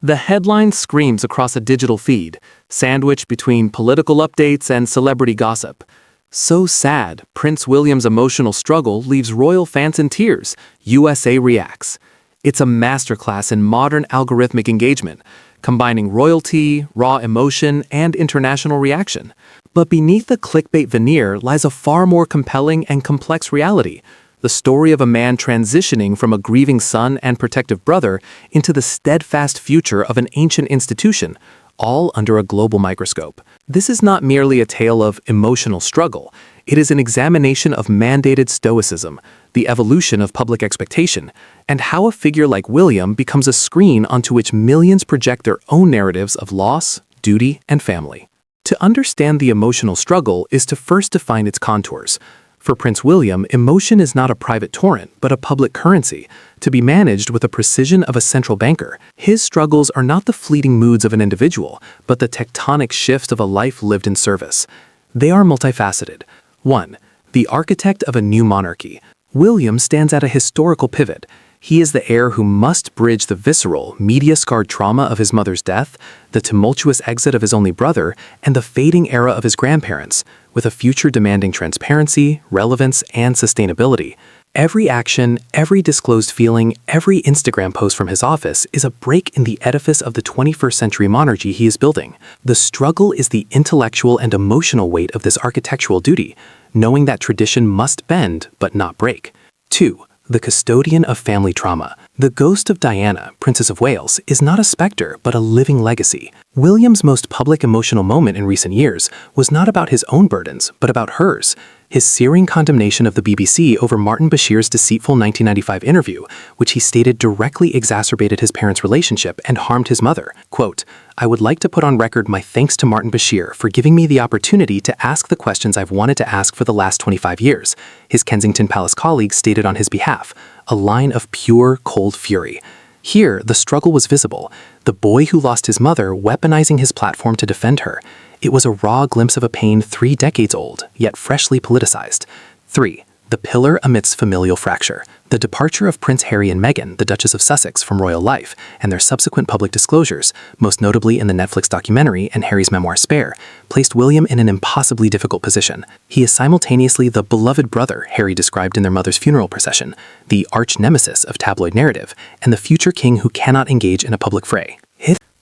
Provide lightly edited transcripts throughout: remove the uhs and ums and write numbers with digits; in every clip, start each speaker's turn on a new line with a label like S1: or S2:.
S1: The headline screams across a digital feed, sandwiched between political updates and celebrity gossip. So sad, Prince William's emotional struggle leaves royal fans in tears, USA reacts. It's a masterclass in modern algorithmic engagement, combining royalty, raw emotion, and international reaction. But beneath the clickbait veneer lies a far more compelling and complex reality. The story of a man transitioning from a grieving son and protective brother into the steadfast future of an ancient institution, all under a global microscope. This is not merely a tale of emotional struggle. It is an examination of mandated stoicism, the evolution of public expectation, and how a figure like William becomes a screen onto which millions project their own narratives of loss, duty, and family. To understand the emotional struggle is to first define its contours. For Prince William, emotion is not a private torrent, but a public currency, to be managed with the precision of a central banker. His struggles are not the fleeting moods of an individual, but the tectonic shifts of a life lived in service. They are multifaceted. 1. The architect of a new monarchy. William stands at a historical pivot. He is the heir who must bridge the visceral, media-scarred trauma of his mother's death, the tumultuous exit of his only brother, and the fading era of his grandparents, with a future demanding transparency, relevance, and sustainability. Every action, every disclosed feeling, every Instagram post from his office is a break in the edifice of the 21st century monarchy he is building. The struggle is the intellectual and emotional weight of this architectural duty, knowing that tradition must bend but not break. 2. The custodian of family trauma. The ghost of Diana, Princess of Wales, is not a specter but a living legacy. William's most public emotional moment in recent years was not about his own burdens, but about hers. His searing condemnation of the BBC over Martin Bashir's deceitful 1995 interview, which he stated directly exacerbated his parents' relationship and harmed his mother. Quote, "I would like to put on record my thanks to Martin Bashir for giving me the opportunity to ask the questions I've wanted to ask for the last 25 years, his Kensington Palace colleague stated on his behalf, a line of pure, cold fury. Here, the struggle was visible, the boy who lost his mother weaponizing his platform to defend her. It was a raw glimpse of a pain 3 decades old, yet freshly politicized. 3. The pillar amidst familial fracture. The departure of Prince Harry and Meghan, the Duchess of Sussex, from royal life, and their subsequent public disclosures, most notably in the Netflix documentary and Harry's memoir Spare, placed William in an impossibly difficult position. He is simultaneously the beloved brother Harry described in their mother's funeral procession, the arch-nemesis of tabloid narrative, and the future king who cannot engage in a public fray.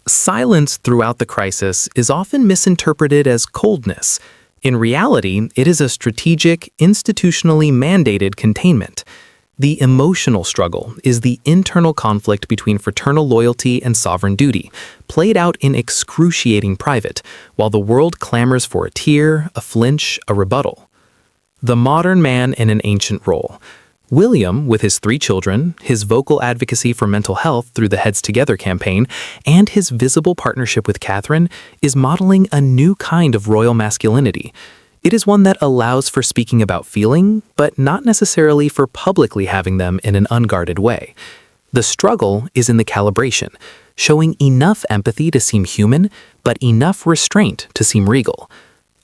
S1: Silence throughout the crisis is often misinterpreted as coldness. In reality, it is a strategic, institutionally mandated containment. The emotional struggle is the internal conflict between fraternal loyalty and sovereign duty, played out in excruciating private, while the world clamors for a tear, a flinch, a rebuttal. The modern man in an ancient role. William, with his 3 children, his vocal advocacy for mental health through the Heads Together campaign, and his visible partnership with Catherine, is modeling a new kind of royal masculinity. It is one that allows for speaking about feeling, but not necessarily for publicly having them in an unguarded way. The struggle is in the calibration, showing enough empathy to seem human, but enough restraint to seem regal.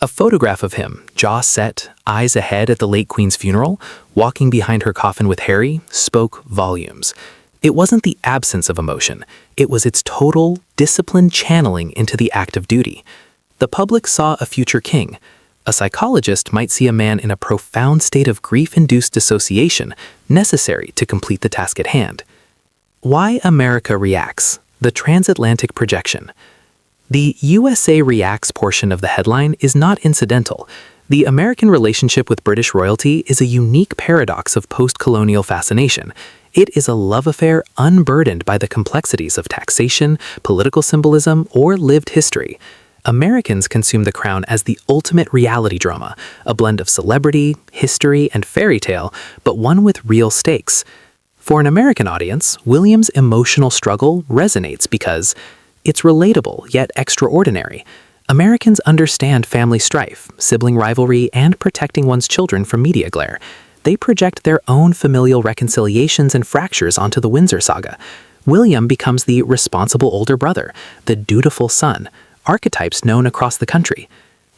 S1: A photograph of him, jaw set, eyes ahead at the late Queen's funeral, walking behind her coffin with Harry, spoke volumes. It wasn't the absence of emotion, it was its total, disciplined channeling into the act of duty. The public saw a future king. A psychologist might see a man in a profound state of grief-induced dissociation necessary to complete the task at hand. Why America Reacts, the transatlantic projection. The USA Reacts portion of the headline is not incidental. The American relationship with British royalty is a unique paradox of post-colonial fascination. It is a love affair unburdened by the complexities of taxation, political symbolism, or lived history. Americans consume the crown as the ultimate reality drama, a blend of celebrity, history, and fairy tale, but one with real stakes. For an American audience, William's emotional struggle resonates because it's relatable yet extraordinary. Americans understand family strife, sibling rivalry, and protecting one's children from media glare. They project their own familial reconciliations and fractures onto the Windsor saga. William becomes the responsible older brother, the dutiful son, archetypes known across the country.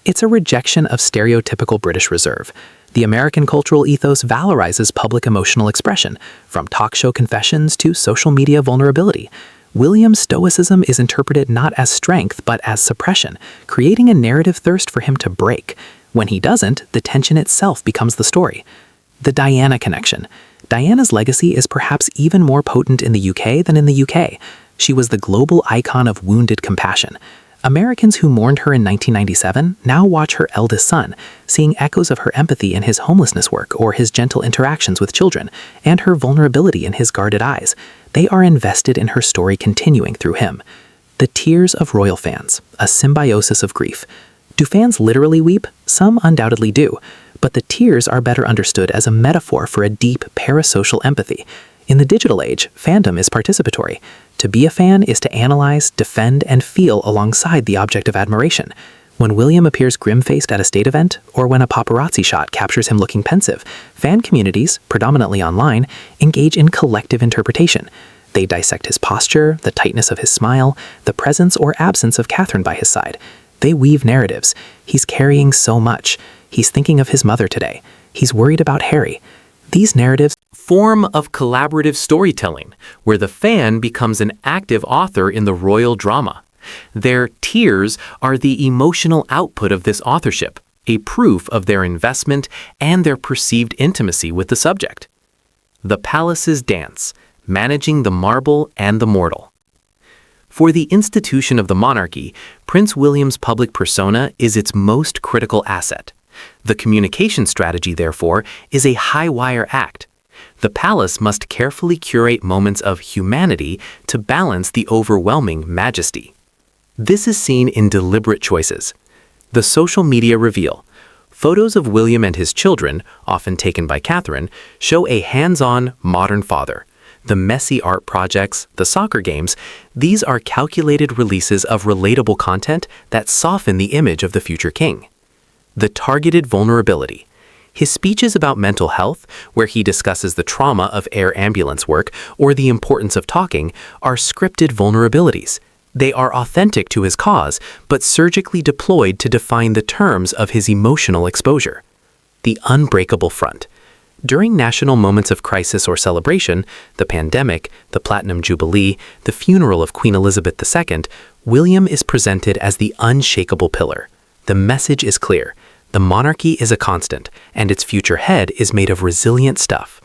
S1: It's a rejection of stereotypical British reserve. The American cultural ethos valorizes public emotional expression, from talk show confessions to social media vulnerability.
S2: William's stoicism is interpreted not as strength but as suppression, creating a narrative thirst for him to break. When he doesn't, the tension itself becomes the story. The Diana connection. Diana's legacy is perhaps even more potent in the UK than in the UK. She was the global icon of wounded compassion. Americans who mourned her in 1997 now watch her eldest son, seeing echoes of her empathy in his homelessness work or his gentle interactions with children, and her vulnerability in his guarded eyes. They are invested in her story continuing through him. The tears of royal fans, a symbiosis of grief. Do fans literally weep? Some undoubtedly do, but the tears are better understood as a metaphor for a deep parasocial empathy. In the digital age, fandom is participatory. To be a fan is to analyze, defend, and feel alongside the object of admiration. When William appears grim-faced at a state event, or when a paparazzi shot captures him looking pensive, fan communities, predominantly online, engage in collective interpretation. They dissect his posture, the tightness of his smile, the presence or absence of Catherine by his side. They weave narratives. He's carrying so much. He's thinking of his mother today. He's worried about Harry. These narratives
S1: form of collaborative storytelling, where the fan becomes an active author in the royal drama. Their tears are the emotional output of this authorship, a proof of their investment and their perceived intimacy with the subject. The palace's dance, managing the marble and the mortal. For the institution of the monarchy, Prince William's public persona is its most critical asset. The communication strategy, therefore, is a high-wire act. The palace must carefully curate moments of humanity to balance the overwhelming majesty. This is seen in deliberate choices. The social media reveal. Photos of William and his children, often taken by Catherine, show a hands-on, modern father. The messy art projects, the soccer games, these are calculated releases of relatable content that soften the image of the future king. The targeted vulnerability. His speeches about mental health, where he discusses the trauma of air ambulance work or the importance of talking, are scripted vulnerabilities. They are authentic to his cause, but surgically deployed to define the terms of his emotional exposure. The unbreakable front. During national moments of crisis or celebration, the pandemic, the Platinum Jubilee, the funeral of Queen Elizabeth II, William is presented as the unshakable pillar. The message is clear. The monarchy is a constant, and its future head is made of resilient stuff.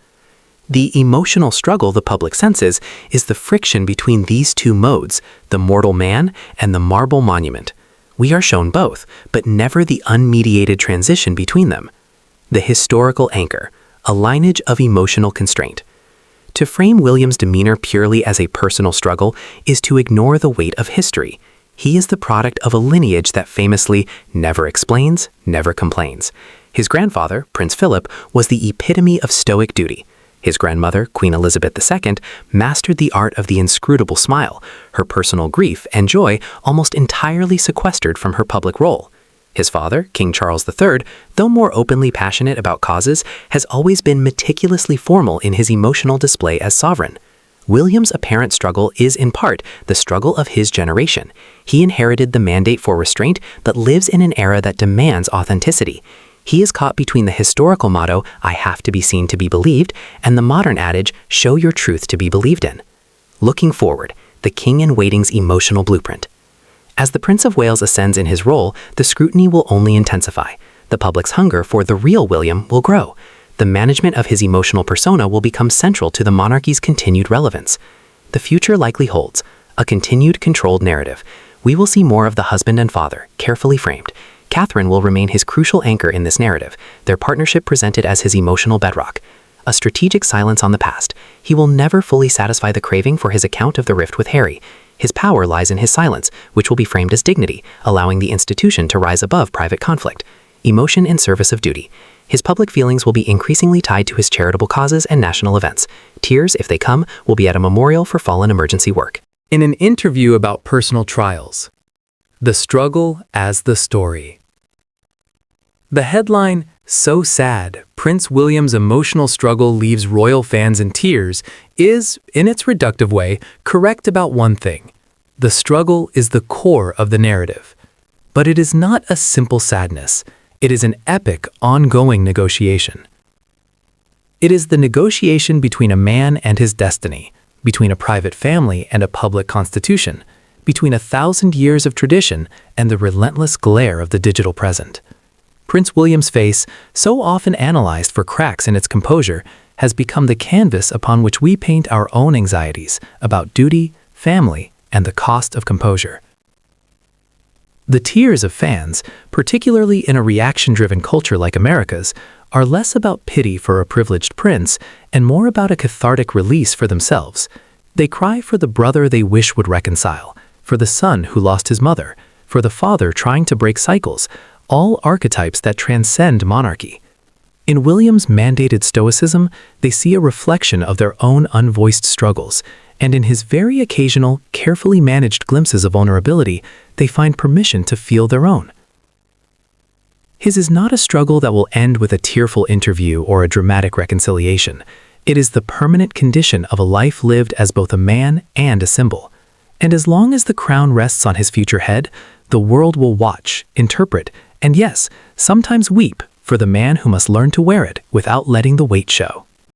S1: The emotional struggle the public senses is the friction between these two modes, the mortal man and the marble monument. We are shown both, but never the unmediated transition between them. The historical anchor, a lineage of emotional constraint. To frame William's demeanor purely as a personal struggle is to ignore the weight of history. He is the product of a lineage that famously never explains, never complains. His grandfather, Prince Philip, was the epitome of stoic duty. His grandmother, Queen Elizabeth II, mastered the art of the inscrutable smile, her personal grief and joy almost entirely sequestered from her public role. His father, King Charles III, though more openly passionate about causes, has always been meticulously formal in his emotional display as sovereign. William's apparent struggle is in part the struggle of his generation. He inherited the mandate for restraint that lives in an era that demands authenticity. He is caught between the historical motto, "I have to be seen to be believed," and the modern adage, "Show your truth to be believed in." Looking forward, the king-in-waiting's emotional blueprint. As the Prince of Wales ascends in his role, the scrutiny will only intensify. The public's hunger for the real William will grow. The management of his emotional persona will become central to the monarchy's continued relevance. The future likely holds a continued controlled narrative. We will see more of the husband and father, carefully framed. Catherine will remain his crucial anchor in this narrative, their partnership presented as his emotional bedrock. A strategic silence on the past. He will never fully satisfy the craving for his account of the rift with Harry. His power lies in his silence, which will be framed as dignity, allowing the institution to rise above private conflict. Emotion in service of duty. His public feelings will be increasingly tied to his charitable causes and national events. Tears, if they come, will be at a memorial for fallen emergency work.
S3: In an interview about personal trials, the struggle as the story. The headline, "So Sad, Prince William's Emotional Struggle Leaves Royal Fans in Tears," is, in its reductive way, correct about one thing. The struggle is the core of the narrative. But it is not a simple sadness. It is an epic, ongoing negotiation. It is the negotiation between a man and his destiny, between a private family and a public constitution, between 1,000 years of tradition and the relentless glare of the digital present. Prince William's face, so often analyzed for cracks in its composure, has become the canvas upon which we paint our own anxieties about duty, family, and the cost of composure. The tears of fans, particularly in a reaction-driven culture like America's, are less about pity for a privileged prince and more about a cathartic release for themselves. They cry for the brother they wish would reconcile, for the son who lost his mother, for the father trying to break cycles, all archetypes that transcend monarchy. In William's mandated stoicism, they see a reflection of their own unvoiced struggles, and in his very occasional, carefully managed glimpses of vulnerability, they find permission to feel their own. His is not a struggle that will end with a tearful interview or a dramatic reconciliation. It is the permanent condition of a life lived as both a man and a symbol. And as long as the crown rests on his future head, the world will watch, interpret, and yes, sometimes weep for the man who must learn to wear it without letting the weight show.